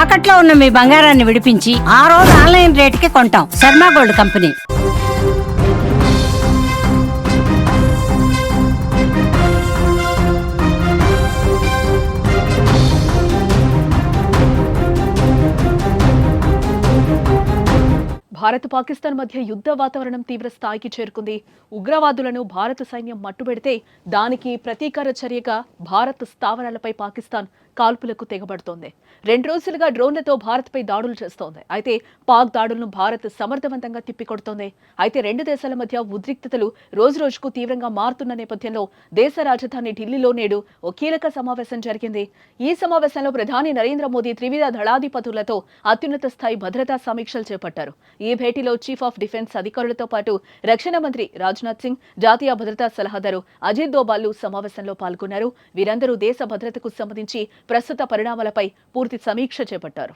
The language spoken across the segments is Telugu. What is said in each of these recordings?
తాకట్లో ఉన్న మీ బంగారాన్ని విడిపించి ఆ రోజు ఆన్లైన్ రేటుకి కొంటాం. Sharma gold company. భారత్ పాకిస్తాన్ మధ్య యుద్ధ వాతావరణం తీవ్ర స్థాయికి చేరుకుంది. ఉగ్రవాదులను భారత సైన్యం మట్టుబెడితే దానికి ప్రతీకార చర్యగా భారత్ స్థావరాలపై పాకిస్తాన్ కాల్పులకు తెగబడుతోంది. 2 రోజులుగా డ్రోన్లతో భారత్పై దాడులు చేస్తోంది. అయితే పాక్ దాడులను భారత్ సమర్థవంతంగా తిప్పికొడుతోంది. అయితే 2 దేశాల మధ్య ఉద్రిక్తతలు రోజురోజుకు తీవ్రంగా మారుతున్న నేపథ్యంలో దేశ రాజధాని ఢిల్లీలో నేడు ఓ కీలక సమావేశం జరిగింది. ఈ సమావేశంలో ప్రధాని నరేంద్ర మోదీ త్రివిధ దళాధిపతులతో అత్యున్నత స్థాయి భద్రతా సమీక్షలు చేపట్టారు. ఈ భేటీలో చీఫ్ ఆఫ్ డిఫెన్స్ అధికారులతో పాటు రక్షణ మంత్రి రాజ్నాథ్ సింగ్, జాతీయ భద్రతా సలహాదారు అజిత్ దోబాల్ సమావేశంలో పాల్గొన్నారు. వీరందరూ దేశ భద్రతకు సంబంధించి ప్రస్తుత పరిణామాలపై పూర్తి సమీక్ష చేపట్టారు.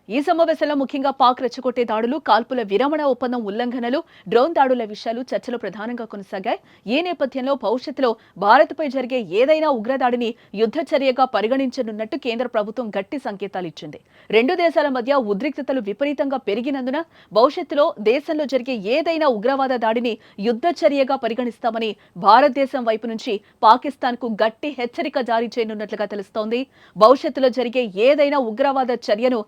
ఈ సమావేశంలో ముఖ్యంగా పాక్ రెచ్చగొట్టే దాడులు, కాల్పుల విరమణ ఒప్పందం ఉల్లంఘనలు, డ్రోన్ దాడుల విషయాలు చర్చలు ప్రధానంగా కొనసాగాయి. ఈ నేపథ్యంలో భవిష్యత్తులో భారత్పై జరిగే ఏదైనా ఉగ్రదాడిని యుద్ధ చర్యగా పరిగణించనున్నట్టు కేంద్ర ప్రభుత్వం గట్టి సంకేతాలు ఇచ్చింది. 2 దేశాల మధ్య ఉద్రిక్తతలు విపరీతంగా పెరిగినందున భవిష్యత్తులో దేశంలో జరిగే ఏదైనా ఉగ్రవాద దాడిని యుద్ధ చర్యగా పరిగణిస్తామని భారతదేశం వైపు నుంచి పాకిస్తాన్ కు గట్టి హెచ్చరిక జారీ చేయనున్నట్లుగా తెలుస్తోంది. భవిష్యత్తులో జరిగే ఏదైనా ఉగ్రవాద చర్యను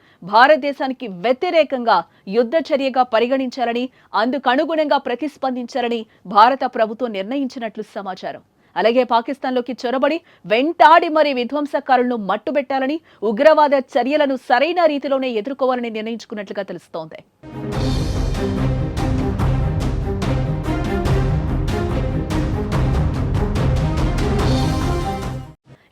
భారతదేశానికి వ్యతిరేకంగా యుద్ధ చర్యగా పరిగణించాలని, అందుకనుగుణంగా ప్రతిస్పందించాలని భారత ప్రభుత్వం నిర్ణయించినట్లు సమాచారం. అలాగే పాకిస్తాన్లోకి చొరబడి వెంటాడి మరీ విధ్వంసకారులను మట్టుబెట్టాలని, ఉగ్రవాద చర్యలను సరైన రీతిలోనే ఎదుర్కోవాలని నిర్ణయించుకున్నట్లుగా తెలుస్తోంది.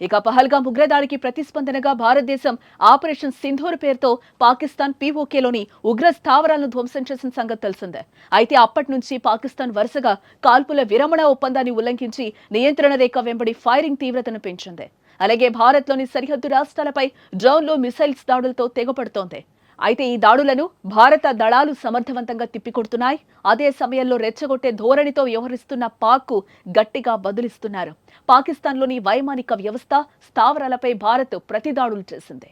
ఇక పహల్గామ్ ఉగ్రదాడికి ప్రతిస్పందనగా భారతదేశం ఆపరేషన్ సింధూర్ పేరుతో పాకిస్తాన్ పీఓకేలోని ఉగ్ర స్థావరాలను ధ్వంసం చేసిన సంగతి తెలిసిందే. అయితే అప్పటి నుంచి పాకిస్తాన్ వరుసగా కాల్పుల విరమణ ఒప్పందాన్ని ఉల్లంఘించి నియంత్రణ రేఖ వెంబడి ఫైరింగ్ తీవ్రతను పెంచింది. అలాగే భారత్లోని సరిహద్దు రాష్ట్రాలపై డ్రోన్లు, మిసైల్స్ దాడులతో తెగపడుతోంది. అయితే ఈ దాడులను భారత దళాలు సమర్థవంతంగా తిప్పికొడుతున్నాయి. అదే సమయంలో రెచ్చగొట్టే ధోరణితో వ్యవహరిస్తున్న పాక్కు గట్టిగా బదులిస్తున్నారు. పాకిస్తాన్లోని వైమానిక వ్యవస్థ, స్థావరాలపై భారత్ ప్రతిదాడులు చేసింది.